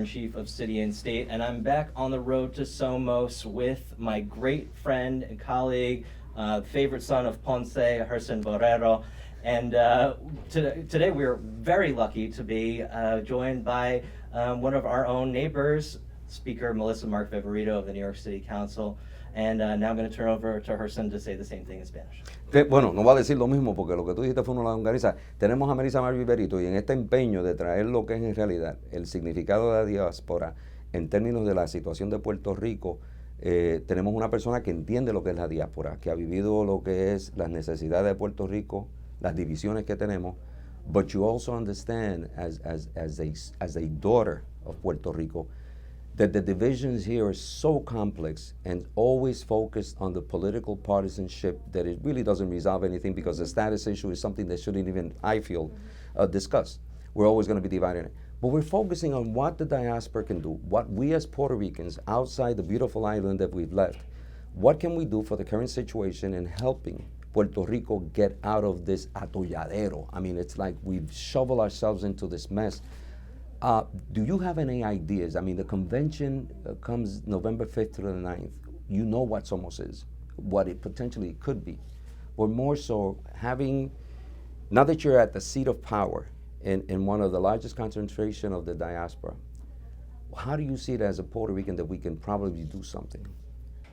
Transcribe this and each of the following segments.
Editor-in-Chief of City and State, and I'm back on the road to Somos with my great friend and colleague, favorite son of Ponce, Gerson Borrero. And today we're very lucky to be joined by one of our own neighbors, Speaker Melissa Mark-Viverito of the New York City Council. And now I'm going to turn over to Gerson to say the same thing in Spanish. Bueno, no va a decir lo mismo porque lo que tú dijiste fue una longaniza. Tenemos a Melissa Mark-Viverito y en este empeño de traer lo que es en realidad el significado de la diáspora en términos de la situación de Puerto Rico, tenemos una persona que entiende lo que es la diáspora, que ha vivido lo que es las necesidades de Puerto Rico, las divisiones que tenemos, but you also understand as a daughter of Puerto Rico that the divisions here are so complex and always focused on the political partisanship that it really doesn't resolve anything, because the status issue is something that shouldn't even, I feel, discuss. We're always going to be dividing it. But we're focusing on what the diaspora can do, what we as Puerto Ricans outside the beautiful island that we've left, what can we do for the current situation in helping Puerto Rico get out of this atolladero. I mean, it's like we've shoveled ourselves into this mess. Do you have any ideas? I mean, the convention comes November 5th to the 9th. You know what Somos is, what it potentially could be. Or more so, having, now that you're at the seat of power in one of the largest concentration of the diaspora, how do you see it as a Puerto Rican that we can probably do something?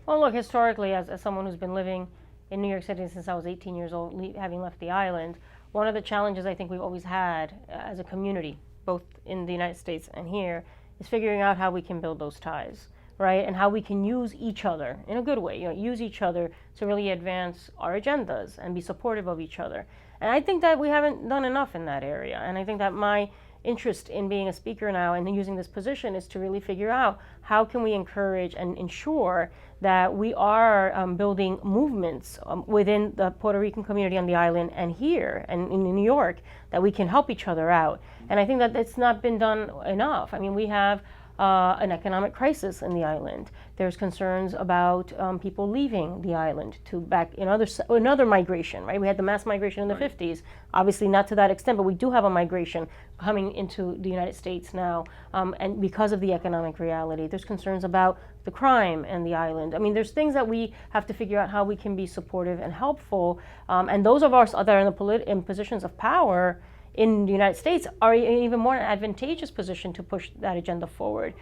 Well, look, historically, as someone who's been living in New York City since I was 18 years old, having left the island, one of the challenges I think we've always had as a community, both in the United States and here, is figuring out how we can build those ties, right? And how we can use each other in a good way, use each other to really advance our agendas and be supportive of each other. And I think that we haven't done enough in that area. And I think that my interest in being a speaker now and using this position is to really figure out how can we encourage and ensure that we are building movements within the Puerto Rican community on the island and here and in New York, that we can help each other out. And I think that it's not been done enough. I mean, we have an economic crisis in the island. There's concerns about people leaving the island to back in another migration, right? We had the mass migration in the 50s, obviously not to that extent, but we do have a migration coming into the United States now. And because of the economic reality, there's concerns about the crime in the island. I mean, there's things that we have to figure out how we can be supportive and helpful. And those of us that are in positions of power in the United States are in an even more advantageous position to push that agenda forward.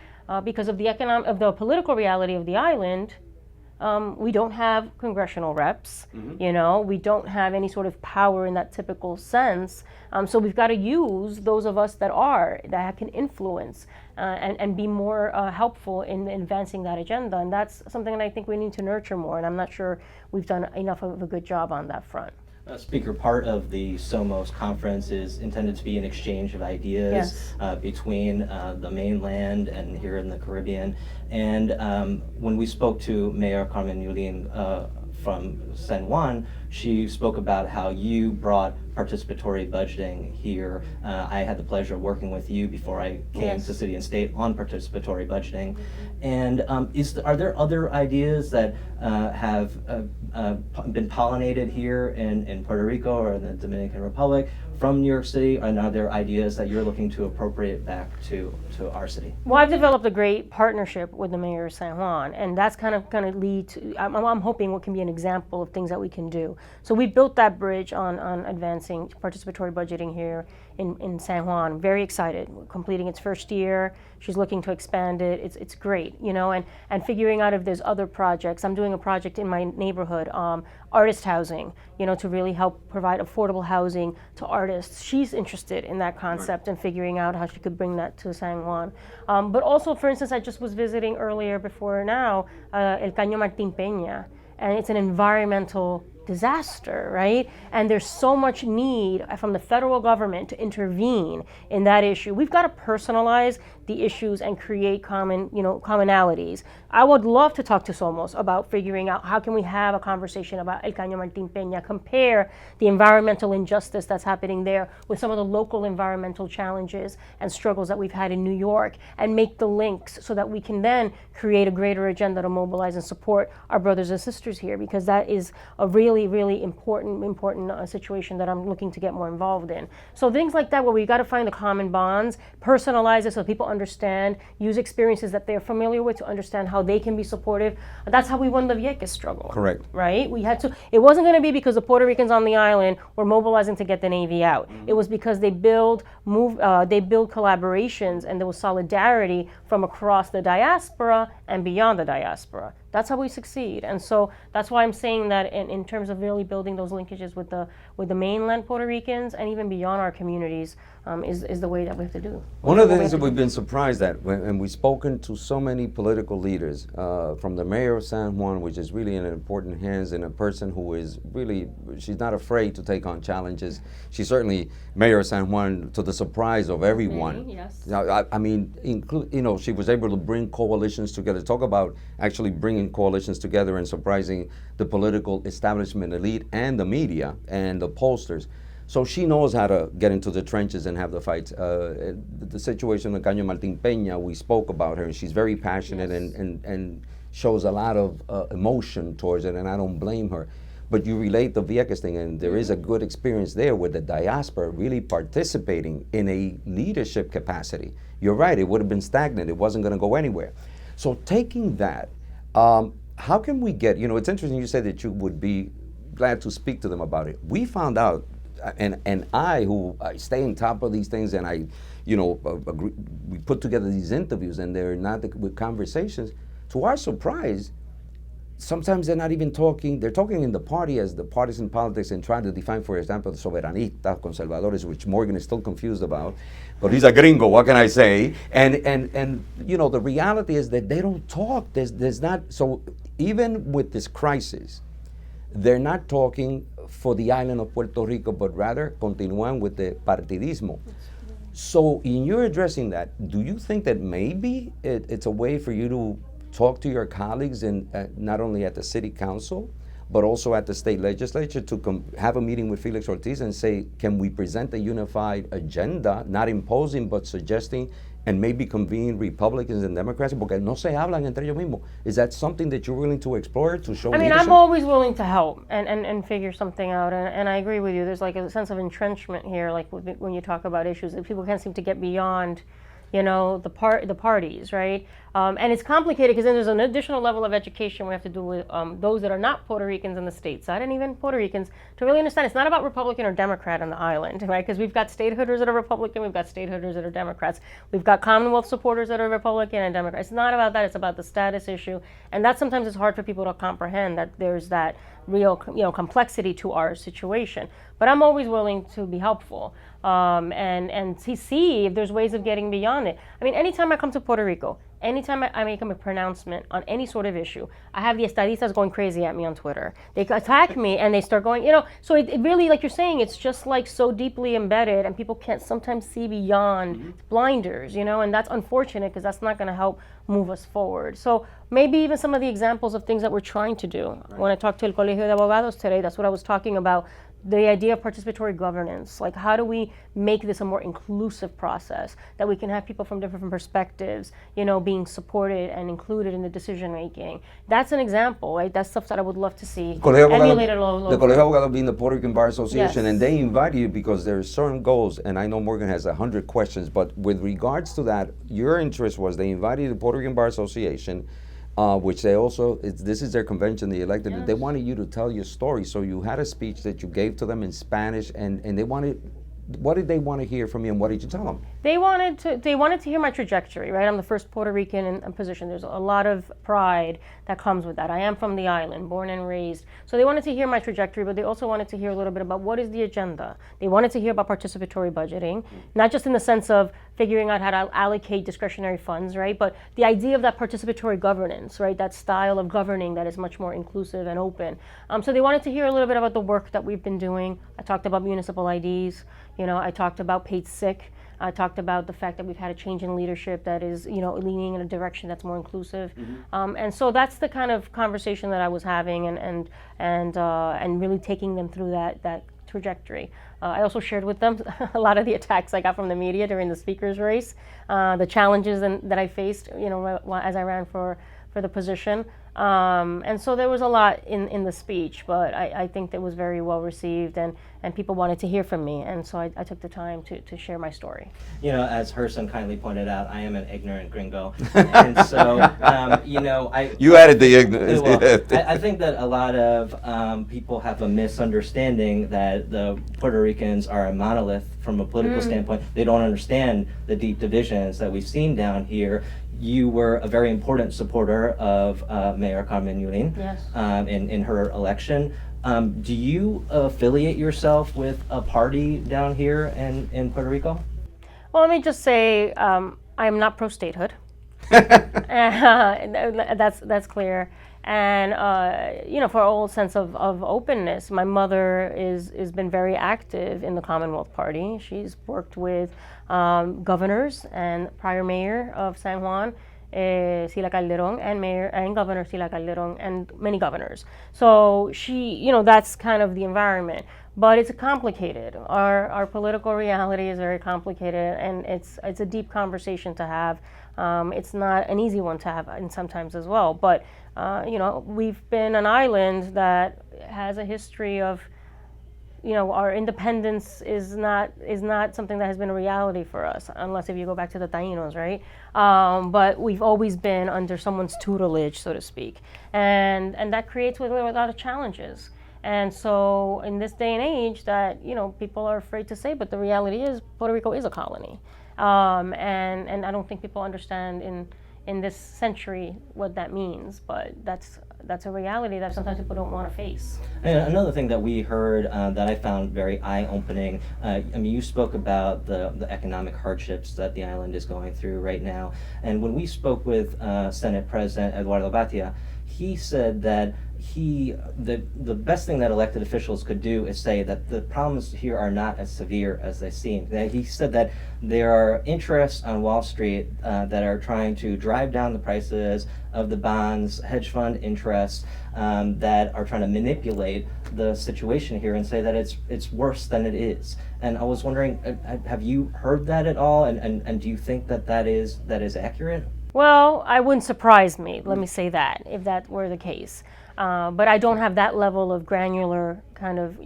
Because of the political reality of the island, we don't have congressional reps, we don't have any sort of power in that typical sense. So we've got to use those of us that can influence and be more helpful in advancing that agenda. And that's something that I think we need to nurture more. And I'm not sure we've done enough of a good job on that front. Speaker, part of the Somos conference is intended to be an exchange of ideas between the mainland and here in the Caribbean. And when we spoke to Mayor Carmen Yulín from San Juan, she spoke about how you brought participatory budgeting here. I had the pleasure of working with you before I came to City and State on participatory budgeting. And are there other ideas that have been pollinated here in Puerto Rico or in the Dominican Republic from New York City? And are there ideas that you're looking to appropriate back to our city? Well, I've developed a great partnership with the mayor of San Juan, and that's kind of going to lead to, I'm hoping what can be an example of things that we can do. So we built that bridge on advancing participatory budgeting here in San Juan. Very excited. We're completing its first year. She's looking to expand it. It's great, and figuring out if there's other projects. I'm doing a project in my neighborhood, artist housing, to really help provide affordable housing to artists. She's interested in that concept and figuring out how she could bring that to San Juan. But also, for instance, I just was visiting earlier before now, El Caño Martín Peña, and it's an environmental disaster, right? And there's so much need from the federal government to intervene in that issue. We've got to personalize the issues and create commonalities. I would love to talk to Somos about figuring out how can we have a conversation about El Caño Martín Peña, compare the environmental injustice that's happening there with some of the local environmental challenges and struggles that we've had in New York, and make the links so that we can then create a greater agenda to mobilize and support our brothers and sisters here, because that is a real really, really important situation that I'm looking to get more involved in. So things like that, where we got to find the common bonds, personalize it so people understand, use experiences that they're familiar with to understand how they can be supportive. That's how we won the Vieques struggle. Correct. Right? We had to. It wasn't going to be because the Puerto Ricans on the island were mobilizing to get the Navy out. It was because they build collaborations, and there was solidarity from across the diaspora and beyond the diaspora. That's how we succeed. And so that's why I'm saying that in terms of really building those linkages with the mainland Puerto Ricans and even beyond our communities is the way that we have to do. One of the things that we've been surprised at, and we've spoken to so many political leaders, from the mayor of San Juan, which is really in important hands, and a person who is really, she's not afraid to take on challenges. She's certainly mayor of San Juan to the surprise of everyone. Yes. Now, I mean, she was able to bring coalitions together. Talk about actually bringing coalitions together and surprising the political establishment elite and the media and the pollsters. So she knows how to get into the trenches and have the fights. The situation with Caño Martín Peña, we spoke about her, and she's very passionate. Yes. and shows a lot of emotion towards it, and I don't blame her. But you relate the Vieques thing, and there is a good experience there with the diaspora really participating in a leadership capacity. You're right, it would have been stagnant. It wasn't going to go anywhere. So taking that, how can we get, it's interesting you said that you would be glad to speak to them about it. We found out, and I stay on top of these things, and I, we put together these interviews, and they're not with conversations. To our surprise, sometimes they're not even talking, they're talking in the party as the partisan politics and trying to define, for example, the soberanistas, conservadores, which Morgan is still confused about. But he's a gringo, what can I say? And the reality is that they don't talk. There's not, so even with this crisis, they're not talking for the island of Puerto Rico, but rather continúan with the partidismo. So in your addressing that, do you think that maybe it's a way for you to talk to your colleagues in not only at the city council, but also at the state legislature to have a meeting with Felix Ortiz and say, can we present a unified agenda, not imposing, but suggesting, and maybe convene Republicans and Democrats, porque no se hablan entre ellos mismos. Is that something that you're willing to explore, to show leadership? I'm always willing to help and figure something out, and I agree with you. There's like a sense of entrenchment here, like when you talk about issues, that people can't seem to get beyond the parties, right? And it's complicated because then there's an additional level of education we have to do with those that are not Puerto Ricans on the state side, and even Puerto Ricans, to really understand it's not about Republican or Democrat on the island, right? Because we've got statehooders that are Republican, we've got statehooders that are Democrats, we've got Commonwealth supporters that are Republican and Democrat. It's not about that, it's about the status issue, and that sometimes is hard for people to comprehend, that there's that real complexity to our situation. But I'm always willing to be helpful and to see if there's ways of getting beyond it. I mean, anytime I come to Puerto Rico, anytime I make a pronouncement on any sort of issue, I have the estadistas going crazy at me on Twitter. They attack me and they start going, so it really, like you're saying, it's just like so deeply embedded, and people can't sometimes see beyond blinders, and that's unfortunate because that's not going to help move us forward. So maybe even some of the examples of things that we're trying to do. Right. When I talked to El Colegio de Abogados today, that's what I was talking about. The idea of participatory governance, like how do we make this a more inclusive process, that we can have people from different perspectives, being supported and included in the decision making. That's an example, right? That's stuff that I would love to see emulated locally. The Colegio de Abogados being the Puerto Rican Bar Association, yes. And they invite you because there are certain goals, and I know Morgan has 100 questions, but with regards to that, your interest was they invited the Puerto Rican Bar Association, which they also, this is their convention, they elected, yes. They wanted you to tell your story, so you had a speech that you gave to them in Spanish, and they wanted, what did they want to hear from you, and what did you tell them? They wanted to hear my trajectory, right? I'm the first Puerto Rican in position. There's a lot of pride that comes with that. I am from the island, born and raised. So they wanted to hear my trajectory, but they also wanted to hear a little bit about what is the agenda. They wanted to hear about participatory budgeting, not just in the sense of figuring out how to allocate discretionary funds, right? But the idea of that participatory governance, right? That style of governing that is much more inclusive and open. So they wanted to hear a little bit about the work that we've been doing. I talked about municipal IDs. I talked about paid sick. I talked about the fact that we've had a change in leadership that is, leaning in a direction that's more inclusive, and so that's the kind of conversation that I was having, and really taking them through that trajectory. I also shared with them a lot of the attacks I got from the media during the speaker's race, the challenges that I faced, as I ran for the position. And so there was a lot in the speech, but I think that was very well received, and people wanted to hear from me, and so I took the time to share my story. As Gerson kindly pointed out, I am an ignorant gringo, and so You added the ignorance. Well, I think that a lot of people have a misunderstanding that the Puerto Ricans are a monolith from a political standpoint. They don't understand the deep divisions that we've seen down here. You were a very important supporter of Mayor Carmen Yulín. Yes. In her election. Do you affiliate yourself with a party down here in Puerto Rico? Well, let me just say I am not pro-statehood. That's clear. And for a whole sense of openness, my mother has been very active in the Commonwealth Party. She's worked with governors and prior mayor of San Juan, Sila Calderón, and Governor Sila Calderón, and many governors. So she, that's kind of the environment. But it's complicated. Our political reality is very complicated, and it's a deep conversation to have. It's not an easy one to have, and sometimes as well. But we've been an island that has a history of, our independence is not something that has been a reality for us, unless if you go back to the Taínos, right? But we've always been under someone's tutelage, so to speak, and that creates a lot of challenges. And so in this day and age that, people are afraid to say, but the reality is Puerto Rico is a colony. And I don't think people understand in this century what that means, but that's a reality that sometimes people don't want to face. And another thing that we heard that I found very eye-opening, you spoke about the economic hardships that the island is going through right now. And when we spoke with Senate President Eduardo Batia, he said that the best thing that elected officials could do is say that the problems here are not as severe as they seem. He said that there are interests on Wall Street that are trying to drive down the prices of the bonds, hedge fund interests that are trying to manipulate the situation here and say that it's worse than it is. And I was wondering, have you heard that at all? And do you think that is accurate? Well, I wouldn't surprise me, let me say that, if that were the case. But I don't have that level of granular kind of,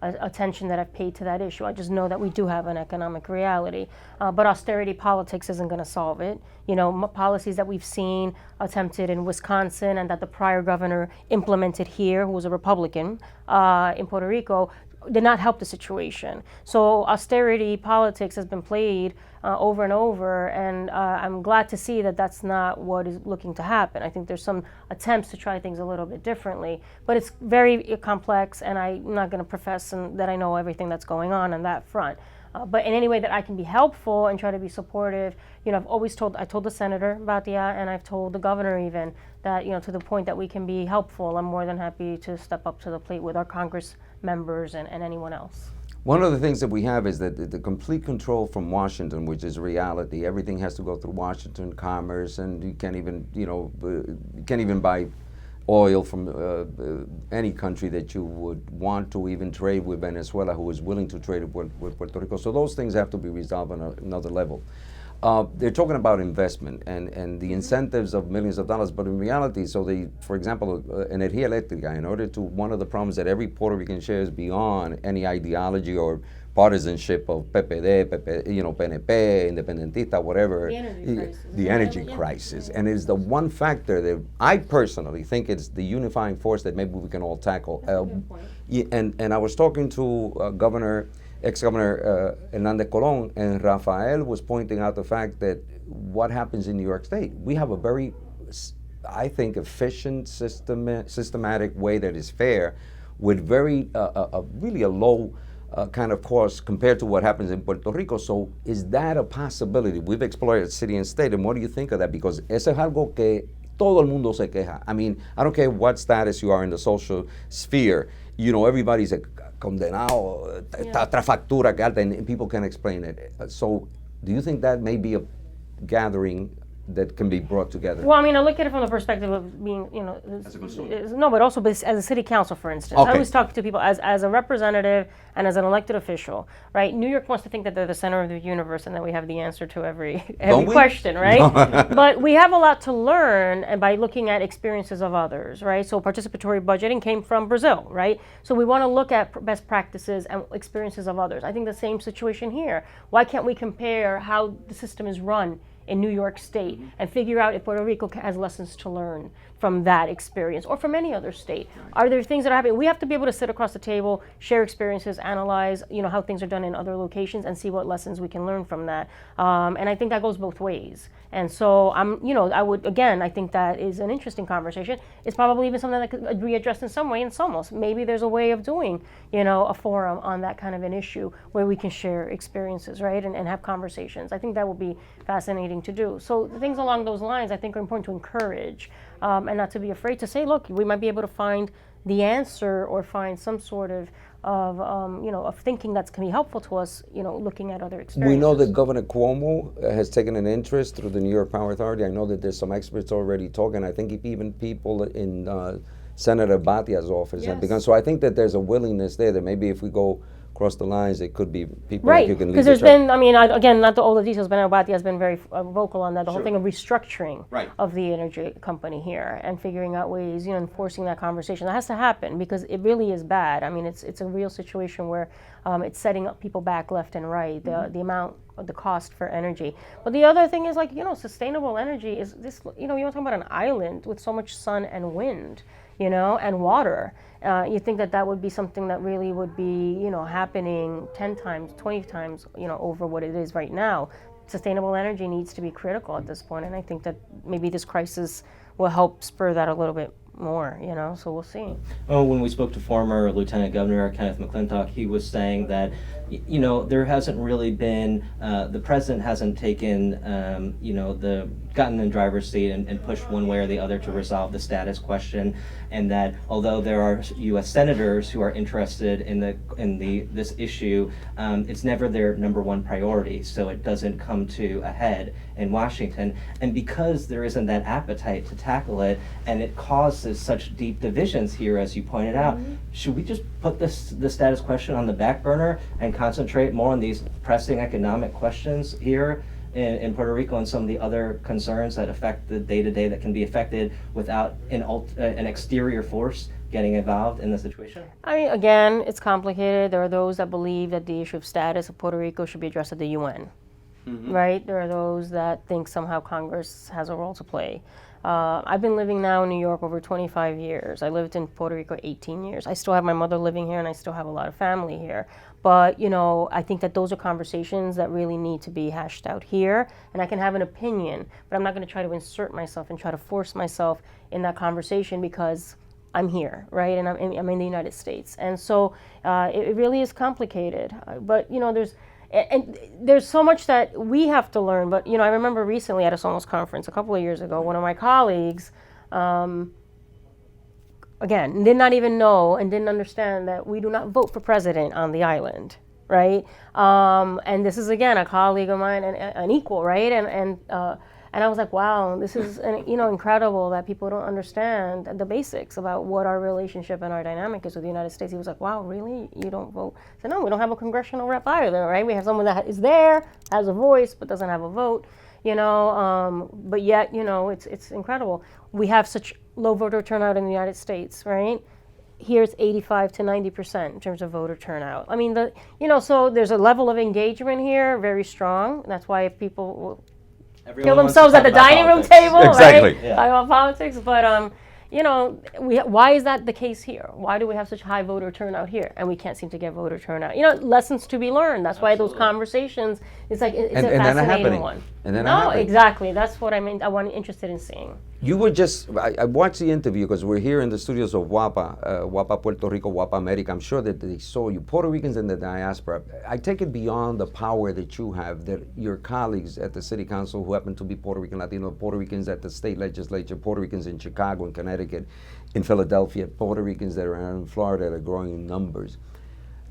attention that I've paid to that issue. I just know that we do have an economic reality. But austerity politics isn't going to solve it. Policies that we've seen attempted in Wisconsin and that the prior governor implemented here, who was a Republican, in Puerto Rico, did not help the situation. So austerity politics has been played over and over, and I'm glad to see that that's not what is looking to happen. I think there's some attempts to try things a little bit differently, but it's very complex, and I'm not going to profess that I know everything that's going on that front. But in any way that I can be helpful and try to be supportive, I told the senator Batia, and I've told the governor even that, to the point that we can be helpful, I'm more than happy to step up to the plate with our Congress members and anyone else. One of the things that we have is that the complete control from Washington, which is reality. Everything has to go through Washington, commerce, and you can't even buy oil from any country that you would want to even trade with Venezuela, who is willing to trade with Puerto Rico. So those things have to be resolved on another level. They're talking about investment and the incentives of millions of dollars, but in reality, for example, Energía Eléctrica, one of the problems that every Puerto Rican shares beyond any ideology or partisanship of PPD, PNP, Independentista, whatever, the energy crisis. And it's the one factor that I personally think it's the unifying force that maybe we can all tackle. And I was talking to ex-Governor Hernández Colón, and Rafael was pointing out the fact that what happens in New York State, we have a very, I think, efficient, systematic way that is fair, with really a low kind of cost compared to what happens in Puerto Rico. So is that a possibility? We've explored city and state, and what do you think of that? Because eso es algo que todo el mundo se queja. I mean, I don't care what status you are in the social sphere, everybody's a condenado, otra factura que alta, and people can explain it. So do you think that may be a gathering that can be brought together? Well, I mean, I look at it from the perspective of being, As a consumer. no, but also as a city council, for instance. Okay. I always talk to people as a representative and as an elected official, right? New York wants to think that they're the center of the universe and that we have the answer to every Don't we? question, right? But we have a lot to learn and by looking at experiences of others, right? So participatory budgeting came from Brazil, right? So we want to look at best practices and experiences of others. I think the same situation here. Why can't we compare how the system is run in New York State and figure out if Puerto Rico has lessons to learn from that experience or from any other state? Are there things that are happening? We have to be able to sit across the table, share experiences, analyze, how things are done in other locations and see what lessons we can learn from that. And I think that goes both ways. And so I think that is an interesting conversation. It's probably even something that could be addressed in some way in Somos. Maybe there's a way of doing, a forum on that kind of an issue where we can share experiences, right? And have conversations. I think that would be fascinating to do. So things along those lines I think are important to encourage and not to be afraid to say, look, we might be able to find the answer or find some sort of thinking that's can be helpful to us, looking at other experiences. We know that Governor Cuomo has taken an interest through the New York Power Authority. I know that there's some experts already talking. I think even people in Senator Batia's office have begun. So I think that there's a willingness there that maybe if we go across the lines, it could be people like you can lead. Because there's been, again, not all the details, but Batia has been very vocal on that, the whole thing of restructuring of the energy company here and figuring out ways, enforcing that conversation. That has to happen because it really is bad. I mean, it's a real situation where it's setting up people back left and right, the amount of the cost for energy. But the other thing is sustainable energy is this, you're talking about an island with so much sun and wind, and water. You think that would be something that really would be, happening 10 times, 20 times, over what it is right now. Sustainable energy needs to be critical at this point, and I think that maybe this crisis will help spur that a little bit more, so we'll see. Oh, when we spoke to former Lieutenant Governor Kenneth McClintock, he was saying that, there hasn't really been, the president hasn't taken, gotten in driver's seat and pushed one way or the other to resolve the status question, and that although there are U.S. senators who are interested in this issue, it's never their number one priority, so it doesn't come to a head in Washington. And because there isn't that appetite to tackle it, and it causes such deep divisions here, as you pointed out, should we just put the status question on the back burner and concentrate more on these pressing economic questions here in Puerto Rico and some of the other concerns that affect the day-to-day that can be affected without an exterior force getting involved in the situation? I mean, again, it's complicated. There are those that believe that the issue of status of Puerto Rico should be addressed at the UN, right? There are those that think somehow Congress has a role to play. I've been living now in New York over 25 years. I lived in Puerto Rico 18 years. I still have my mother living here and I still have a lot of family here. But, I think that those are conversations that really need to be hashed out here. And I can have an opinion, but I'm not going to try to insert myself and try to force myself in that conversation because I'm here, right? And I'm in the United States. And so it really is complicated. But, there's so much that we have to learn. But, I remember recently at a Somos conference a couple of years ago, one of my colleagues, again, did not even know and didn't understand that we do not vote for president on the island, right? And this is, again, a colleague of mine, and an equal, right? And I was like, wow, this is incredible that people don't understand the basics about what our relationship and our dynamic is with the United States. He was like, wow, really? You don't vote? I said, no, we don't have a congressional rep either, right? We have someone that is there, has a voice, but doesn't have a vote, but yet, it's incredible. We have such low voter turnout in the United States, right? Here it's 85 to 90% in terms of voter turnout. I mean, so there's a level of engagement here, very strong. That's why if people kill themselves at the dining room table, exactly. Right? Talk about politics, but why is that the case here? Why do we have such high voter turnout here, and we can't seem to get voter turnout? Lessons to be learned. That's why those conversations. It's like it's a fascinating one. And then no, exactly. That's what I mean. I'm interested in seeing. You were just, I watched the interview because we're here in the studios of WAPA Puerto Rico, WAPA America. I'm sure that they saw you, Puerto Ricans in the diaspora. I take it beyond the power that you have, that your colleagues at the city council who happen to be Puerto Rican, Latino, Puerto Ricans at the state legislature, Puerto Ricans in Chicago and Connecticut, in Philadelphia, Puerto Ricans that are in Florida that are growing in numbers.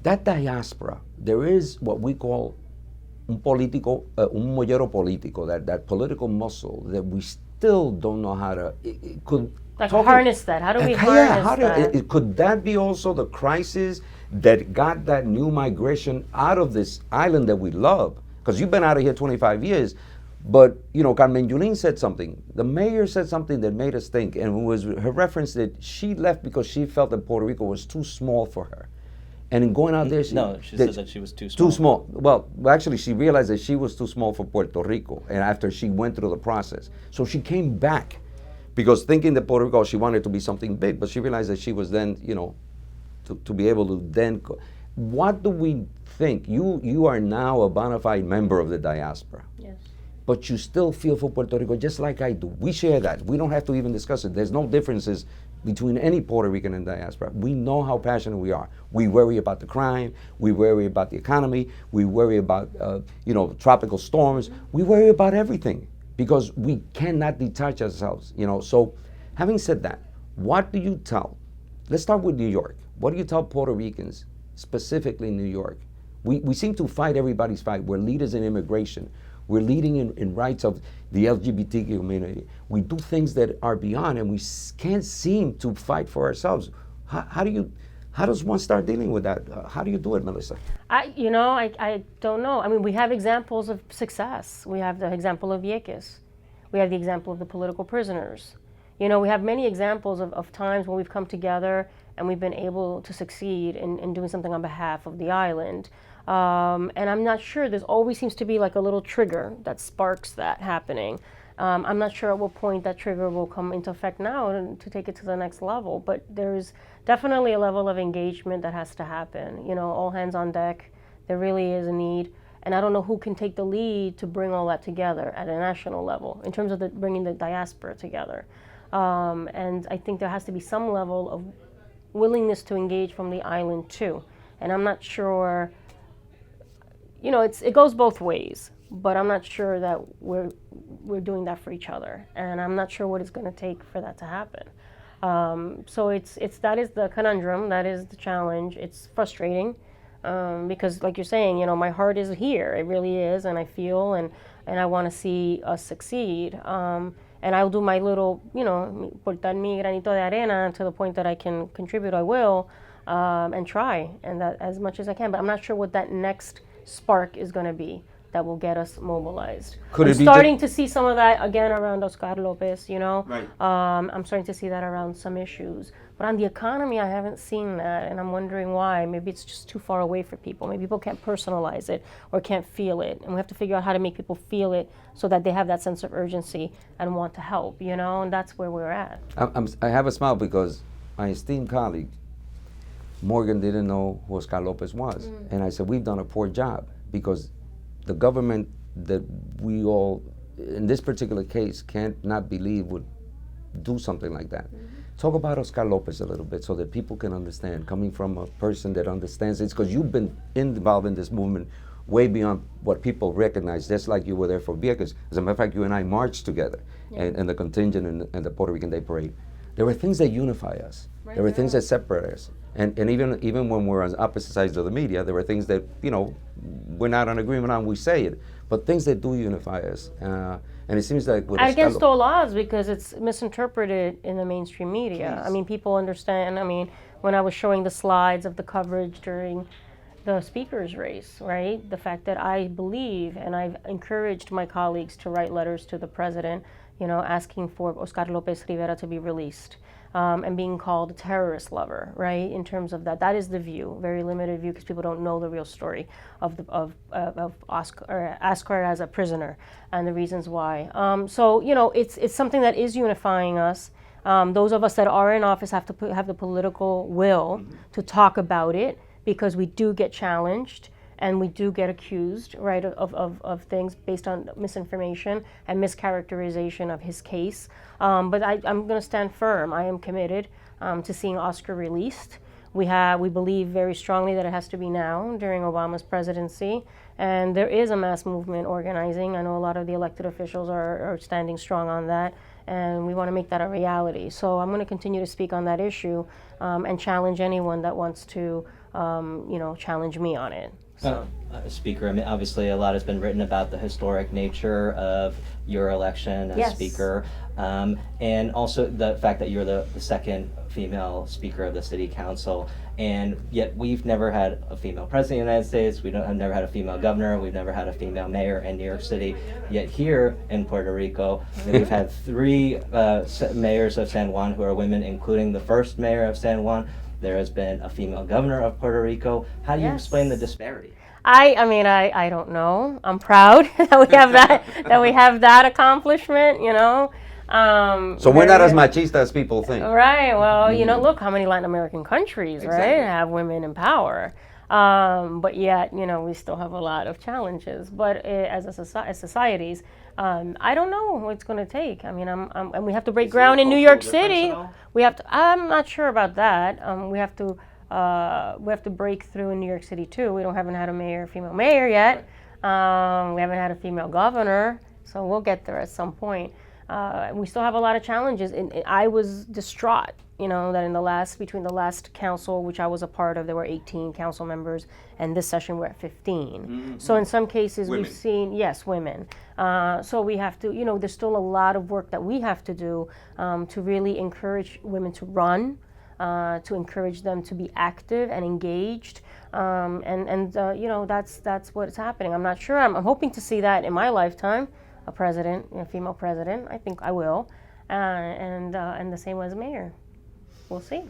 That diaspora, there is what we call un político, un mollero político, that political muscle that we still don't know how to, it could Like harness that. How do we harness that? Could that be also the crisis that got that new migration out of this island that we love? Because you've been out of here 25 years, but Carmen Yulín said something. The mayor said something that made us think, and it was her reference that she left because she felt that Puerto Rico was too small for her. And in going out there, she said that she was too small. Too small. Well, actually, she realized that she was too small for Puerto Rico, and after she went through the process. So she came back because thinking that Puerto Rico, she wanted to be something big, but she realized that she was then, to be able to then. What do we think? You are now a bona fide member of the diaspora. Yes. But you still feel for Puerto Rico just like I do. We share that. We don't have to even discuss it. There's no differences between any Puerto Rican and diaspora. We know how passionate we are. We worry about the crime. We worry about the economy. We worry about tropical storms. We worry about everything because we cannot detach ourselves. So, having said that, what do you tell? Let's start with New York. What do you tell Puerto Ricans, specifically in New York? We seem to fight everybody's fight. We're leaders in immigration. We're leading in rights of the LGBT community. We do things that are beyond, and we can't seem to fight for ourselves. How does one start dealing with that? How do you do it, Melissa? I don't know. I mean, we have examples of success. We have the example of Vieques. We have the example of the political prisoners. We have many examples of times when we've come together and we've been able to succeed in doing something on behalf of the island. And I'm not sure, there always seems to be like a little trigger that sparks that happening. I'm not sure at what point that trigger will come into effect now to take it to the next level, but there's definitely a level of engagement that has to happen. All hands on deck. There really is a need. And I don't know who can take the lead to bring all that together at a national level in terms of bringing the diaspora together. And I think there has to be some level of willingness to engage from the island too. And I'm not sure, it goes both ways, but I'm not sure that we're doing that for each other. And I'm not sure what it's going to take for that to happen. So that is the conundrum, that is the challenge. It's frustrating because like you're saying, my heart is here, it really is, and I feel and I want to see us succeed. And I'll do my little, portar mi granito de arena to the point that I can contribute, I will, and try, and that as much as I can. But I'm not sure what that next spark is going to be that will get us mobilized. I'm starting to see some of that again around Oscar Lopez, Right. I'm starting to see that around some issues. But on the economy, I haven't seen that, and I'm wondering why. Maybe it's just too far away for people. Maybe people can't personalize it or can't feel it, and we have to figure out how to make people feel it so that they have that sense of urgency and want to help, and that's where we're at. I have a smile because my esteemed colleague, Morgan, didn't know who Oscar Lopez was. And I said, we've done a poor job because the government that we all, in this particular case, can't not believe would do something like that. Talk about Oscar Lopez a little bit so that people can understand, coming from a person that understands it, because you've been involved in this movement way beyond what people recognize, just like you were there for Vieques. As a matter of fact, you and I marched together in the contingent and the Puerto Rican Day Parade. There were things that unify us. Right, there were things that separate us. And even when we're on opposite sides of the media, there were things that, we're not in agreement on, we say it. But things that do unify us. And it seems like with against all odds, because it's misinterpreted in the mainstream media. Please. I mean, people understand. When I was showing the slides of the coverage during the speaker's race, right? The fact that I believe, and I've encouraged my colleagues to write letters to the president, asking for Oscar Lopez Rivera to be released. And being called a terrorist lover, right? In terms of that is the view, very limited view, because people don't know the real story of Oscar as a prisoner and the reasons why. So it's something that is unifying us. Those of us that are in office have to have the political will to talk about it, because we do get challenged. And we do get accused, right, of things based on misinformation and mischaracterization of his case. But I'm going to stand firm. I am committed to seeing Oscar released. We believe very strongly that it has to be now, during Obama's presidency. And there is a mass movement organizing. I know a lot of the elected officials are standing strong on that. And we want to make that a reality. So I'm going to continue to speak on that issue and challenge anyone that wants to, challenge me on it. So. Speaker, I mean, obviously a lot has been written about the historic nature of your election as Yes. Speaker, and also the fact that you're the second female Speaker of the City Council, and yet we've never had a female President of the United States, have never had a female governor, we've never had a female mayor in New York City, yet here in Puerto Rico, we've had 3 mayors of San Juan who are women, including the first mayor of San Juan. There has been a female governor of Puerto Rico. How do you Yes. explain the disparity? I mean, I don't know. I'm proud that we have that accomplishment, you know. So we're not as machista as people think. Right. Well, you know, look how many Latin American countries, Exactly. right, have women in power. But yet, you know, we still have a lot of challenges. But as societies, I don't know what it's going to take. I mean, and we have to break ground in New York City. We have to. I'm not sure about that. We have to break through in New York City too. We haven't had a female mayor yet. We haven't had a female governor, so we'll get there at some point. We still have a lot of challenges. And I was distraught, you know, that between the last council, which I was a part of, there were 18 council members, and this session we're at 15. Mm-hmm. So in some cases we've seen, yes, women. So we have to, you know, there's still a lot of work that we have to do to really encourage women to run, to encourage them to be active and engaged. You know, that's what's happening. I'm not sure. I'm hoping to see that in my lifetime. A president, a female president. I think I will, and the same as mayor. We'll see.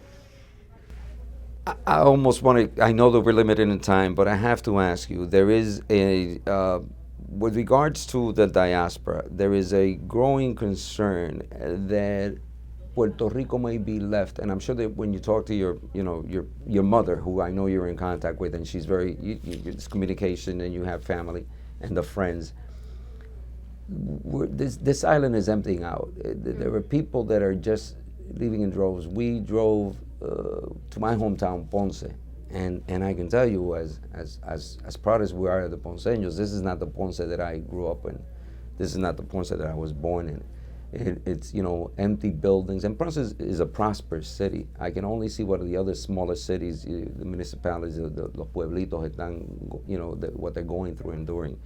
I almost want to. I know that we're limited in time, but I have to ask you. There is with regards to the diaspora, there is a growing concern that Puerto Rico may be left, and I'm sure that when you talk to your mother, who I know you're in contact with, and she's it's communication, and you have family and the friends. This island is emptying out. There are people that are just leaving in droves. We drove to my hometown, Ponce, and I can tell you, as proud as we are of the Ponceños, this is not the Ponce that I grew up in. This is not the Ponce that I was born in. It's, you know, empty buildings, and Ponce is a prosperous city. I can only see what the other smaller cities, the municipalities, the los pueblitos, están, you know, what they're going through, enduring.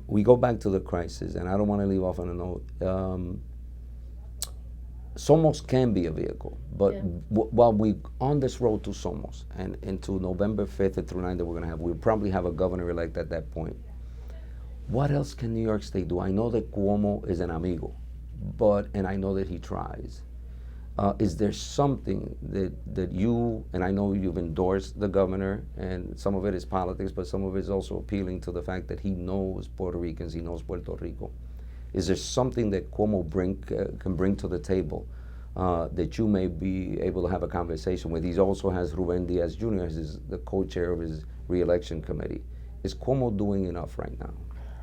We go back to the crisis, and I don't want to leave off on a note. Somos can be a vehicle, but while we on this road to Somos and into November 5th through 9th that we're going to have, we'll probably have a governor-elect at that point. What else can New York State do? I know that Cuomo is an amigo, and I know that he tries. Is there something that you, and I know you've endorsed the governor, and some of it is politics, but some of it is also appealing to the fact that he knows Puerto Ricans, he knows Puerto Rico. Is there something that Cuomo can bring to the table that you may be able to have a conversation with? He also has Ruben Diaz Jr. as the co-chair of his re-election committee. Is Cuomo doing enough right now?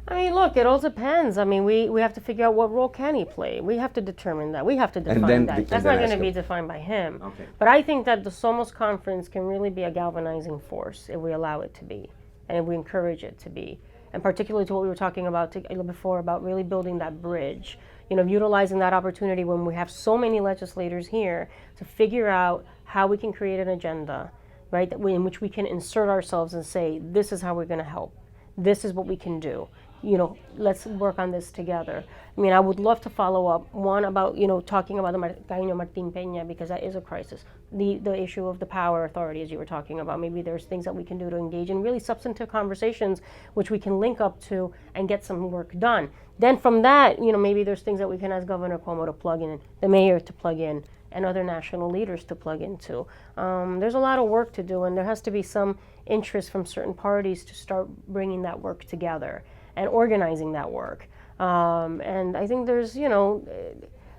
I mean, look, it all depends. I mean, we have to figure out what role can he play. We have to determine that. We have to define that. That's not going to be defined by him. Okay. But I think that the Somos Conference can really be a galvanizing force if we allow it to be, and if we encourage it to be. And particularly to what we were talking about before, about really building that bridge. You know, utilizing that opportunity when we have so many legislators here to figure out how we can create an agenda, right, in which we can insert ourselves and say, this is how we're going to help. This is what we can do. You know, let's work on this together. I mean, I would love to follow up, one, about, you know, talking about the Caño Martín Peña, because that is a crisis. The issue of the power authority, as you were talking about, maybe there's things that we can do to engage in really substantive conversations, which we can link up to and get some work done. Then from that, you know, maybe there's things that we can ask Governor Cuomo to plug in, the mayor to plug in, and other national leaders to plug into. There's a lot of work to do, and there has to be some interest from certain parties to start bringing that work together and organizing that work. And I think there's, you know,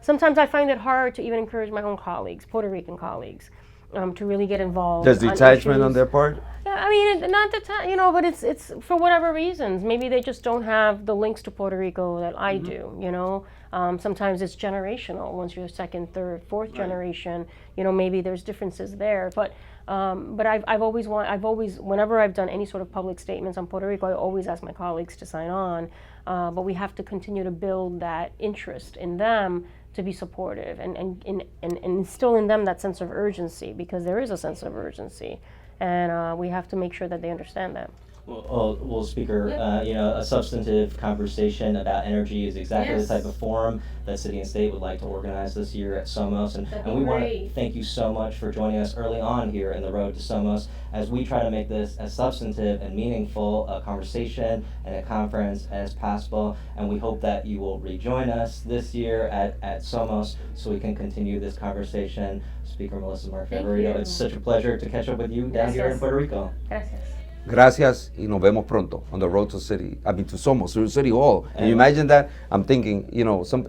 sometimes I find it hard to even encourage my own colleagues, Puerto Rican colleagues, to really get involved. There's detachment on their part? Yeah, I mean, not you know, but it's for whatever reasons. Maybe they just don't have the links to Puerto Rico that I do, you know. Sometimes it's generational. Once you're second, third, fourth generation, you know, maybe there's differences there. But I've always whenever I've done any sort of public statements on Puerto Rico, I always ask my colleagues to sign on. But we have to continue to build that interest in them to be supportive and instill in them that sense of urgency, because there is a sense of urgency. and we have to make sure that they understand that. Well, Speaker, a substantive conversation about energy is exactly the type of forum that City and State would like to organize this year at Somos, and we want to thank you so much for joining us early on here in the road to Somos as we try to make this as substantive and meaningful a conversation and a conference as possible, and we hope that you will rejoin us this year at Somos so we can continue this conversation. Speaker Melissa Mark-Viverito, it's such a pleasure to catch up with you down here in Puerto Rico. Gracias. Gracias y nos vemos pronto on the road to Somos, to City Hall. Can you imagine that? I'm thinking,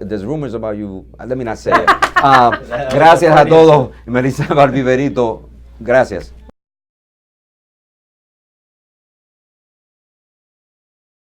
there's rumors about you. Let me not say it. Gracias a todos. Marisa Mark-Viverito, gracias.